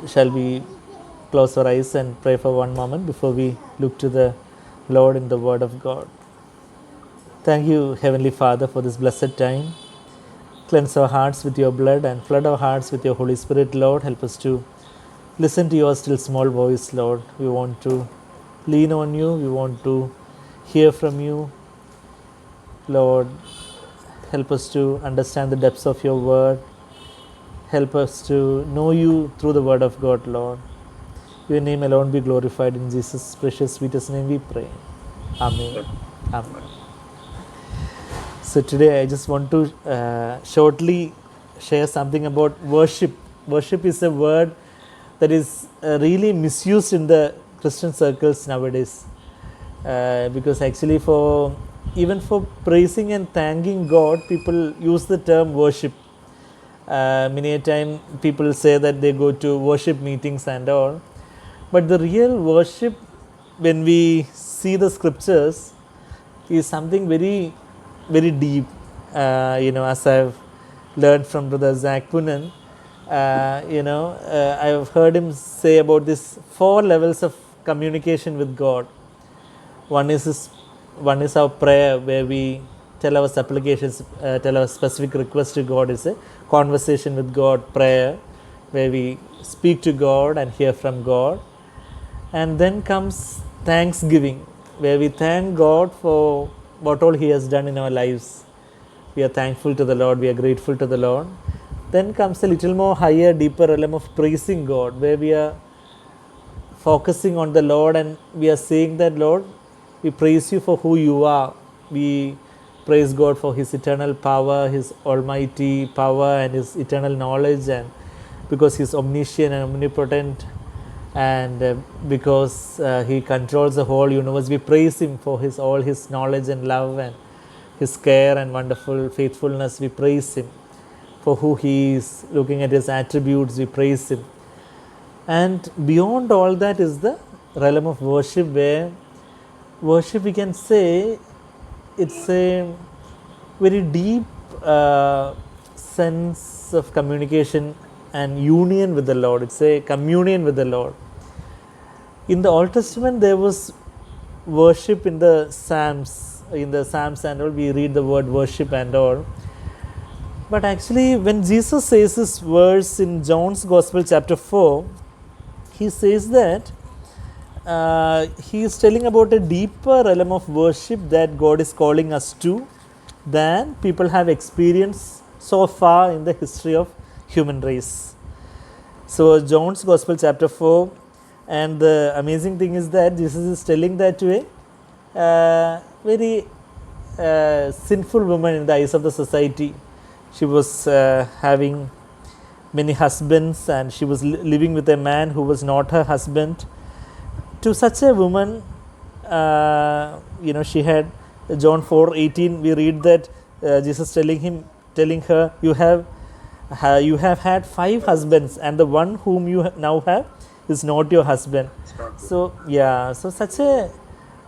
shall we close our eyes and pray for one moment before we look to the Lord in the Word of God? Thank you, Heavenly Father, for this blessed time. Cleanse our hearts with your blood and flood our hearts with your Holy Spirit, Lord. Help us to listen to your still small voice, Lord. We want to lean on you. We want to hear from you, Lord. Help us to understand the depths of your word. Help us to know you through the word of God, Lord. Your name alone be glorified. In Jesus' precious, sweetest name we pray. Amen. Amen. So today I just want to shortly share something about worship. Worship is a word that is really misused in the Christian circles nowadays. Because actually even for praising and thanking God, people use the term worship. Many a time people say that they go to worship meetings and all. But the real worship, when we see the scriptures, is something very, very deep. As I've learned from Brother Zach Punan, I've heard him say about these 4 levels of communication with God. One is our prayer, where we tell our supplications, tell our specific request to God. Is a conversation with God, prayer, where we speak to God and hear from God. And then comes thanksgiving, where we thank God for what all He has done in our lives. We are thankful to the Lord, we are grateful to the Lord. Then comes a little more higher, deeper realm of praising God, where we are focusing on the Lord and we are saying that, Lord, we praise you for who you are. We praise God for His eternal power, His almighty power and His eternal knowledge, and because He is omniscient and omnipotent, and because He controls the whole universe. We praise Him for all His knowledge and love and His care and wonderful faithfulness. We praise Him for who He is. Looking at His attributes, we praise Him. And beyond all that is the realm of worship, where worship, we can say, it's a very deep sense of communication and union with the Lord. It's a communion with the Lord. In the Old Testament, there was worship in the Psalms. In the Psalms and all, we read the word worship and all. But actually, when Jesus says this verse in John's Gospel, chapter 4, He says that He is telling about a deeper realm of worship that God is calling us to than people have experienced so far in the history of human race. So John's Gospel chapter 4, and the amazing thing is that Jesus is telling that to a very sinful woman in the eyes of the society. She was having many husbands, and she was living with a man who was not her husband. To such a woman, she had, John 4:18, we read that Jesus telling her, you have had 5 husbands, and the one whom you now have is not your husband. So such a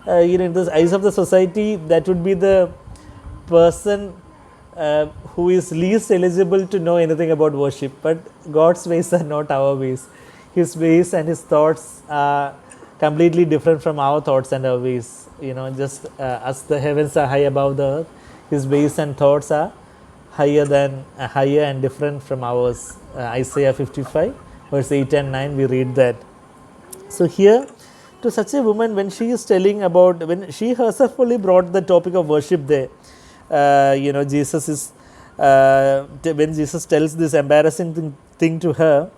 in the eyes of the society, that would be the person who is least eligible to know anything about worship. But God's ways are not our ways. His ways and His thoughts are completely different from our thoughts and our ways. Just as the heavens are high above the earth, His ways and thoughts are higher and different from ours. Isaiah 55 verse 8 and 9, we read that. So here, to such a woman, when she is telling about, when she herself only brought the topic of worship there, Jesus is when Jesus tells this embarrassing thing to her,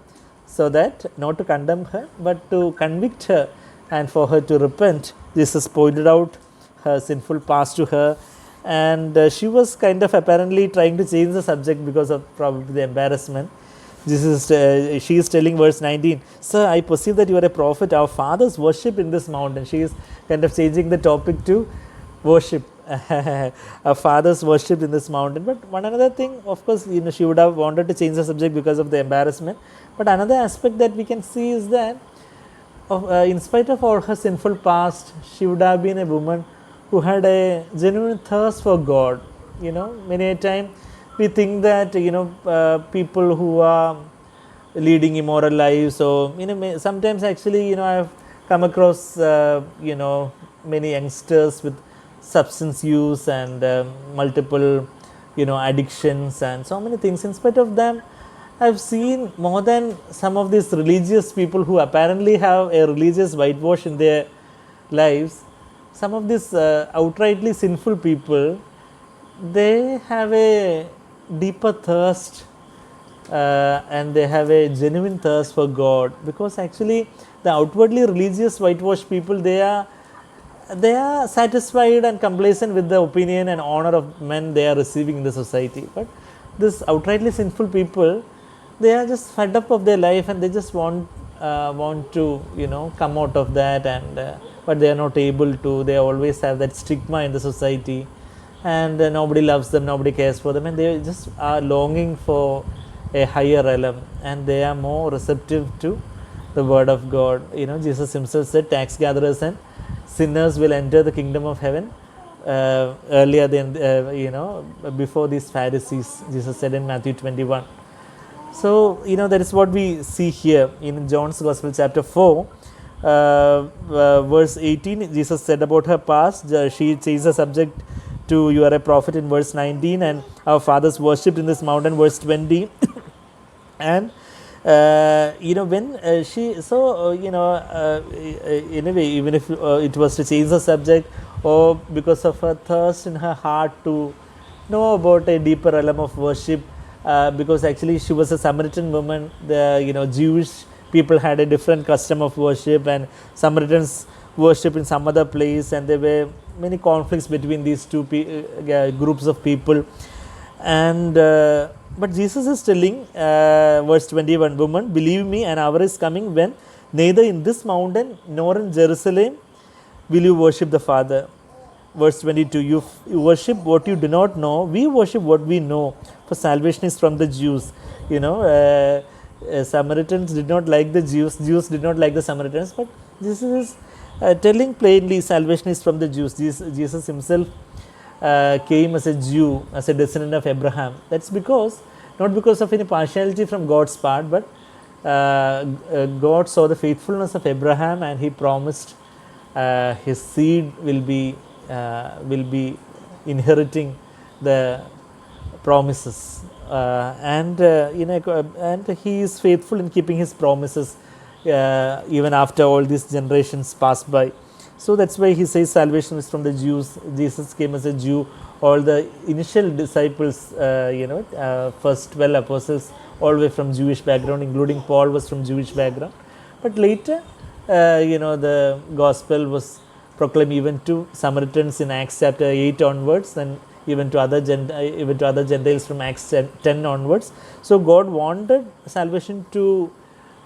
so that not to condemn her but to convict her and for her to repent, Jesus pointed out her sinful past to her, and she was kind of apparently trying to change the subject because of probably the embarrassment. She is telling, verse 19, "Sir, I perceive that you are a prophet. Our fathers worship in this mountain." She is kind of changing the topic to worship. Our fathers worshipped in this mountain. But one another thing, of course, she would have wanted to change the subject because of the embarrassment. But another aspect that we can see is that in spite of all her sinful past, she would have been a woman who had a genuine thirst for God. Many a time we think that people who are leading immoral lives. So sometimes actually I've come across many youngsters with substance use and multiple addictions and so many things. In spite of them, I've seen more than some of these religious people who apparently have a religious whitewash in their lives. Some of these outrightly sinful people, they have a deeper thirst and they have a genuine thirst for God, because actually the outwardly religious whitewash people, they are satisfied and complacent with the opinion and honor of men they are receiving in the society. But this outrightly sinful people, they are just fed up of their life and they just want to come out of that, and but they are not able to. They always have that stigma in the society, and nobody loves them, nobody cares for them, and they just are longing for a higher realm, and they are more receptive to the word of God. Jesus himself said tax gatherers and sinners will enter the kingdom of heaven earlier than before these Pharisees, Jesus said in Matthew 21. So that is what we see here in John's Gospel chapter 4 verse 18. Jesus said about her past, she changed the subject to you are a prophet in verse 19, and our fathers worshipped in this mountain, verse 20. And when she, so anyway, even if it was to change the subject, or because of her thirst in her heart to know about a deeper realm of worship, because actually she was a Samaritan woman. The Jewish people had a different custom of worship, and Samaritans worship in some other place, and there were many conflicts between these two groups of people. And but Jesus is telling, verse 21, woman, believe me, an hour is coming when neither in this mountain nor in Jerusalem will you worship the Father. Verse 22, you worship what you do not know, we worship what we know, for salvation is from the Jews. Samaritans did not like the Jews, Jews did not like the Samaritans, but Jesus is telling plainly salvation is from the Jews. Jesus himself came as a Jew, as a descendant of Abraham. That's because, not because of any partiality from God's part, but God saw the faithfulness of Abraham, and he promised his seed will be inheriting the promises, and he is faithful in keeping his promises even after all these generations pass by. So that's why he says salvation is from the Jews. Jesus came as a Jew. All the initial disciples, first 12 apostles, all were from Jewish background, including Paul was from Jewish background. But later, the gospel was proclaimed even to Samaritans in Acts chapter 8 onwards, and even to other Gentiles from Acts 10 onwards. So God wanted salvation to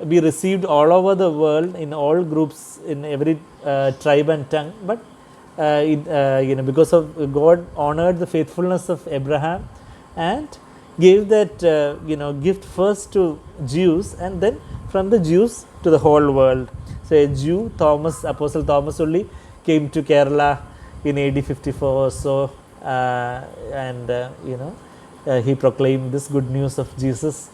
be received all over the world, in all groups, in every tribe and tongue. But because of God honored the faithfulness of Abraham and gave that gift first to Jews, and then from the Jews to the whole world. So a Jew, Apostle Thomas only came to Kerala in AD 54 or so, and he proclaimed this good news of Jesus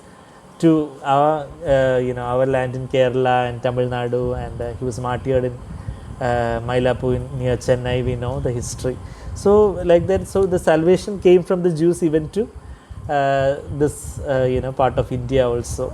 to our our land in Kerala and Tamil Nadu, and he was martyred in Mylapore near Chennai. We know the history. So like that, so the salvation came from the Jews even to this part of India also.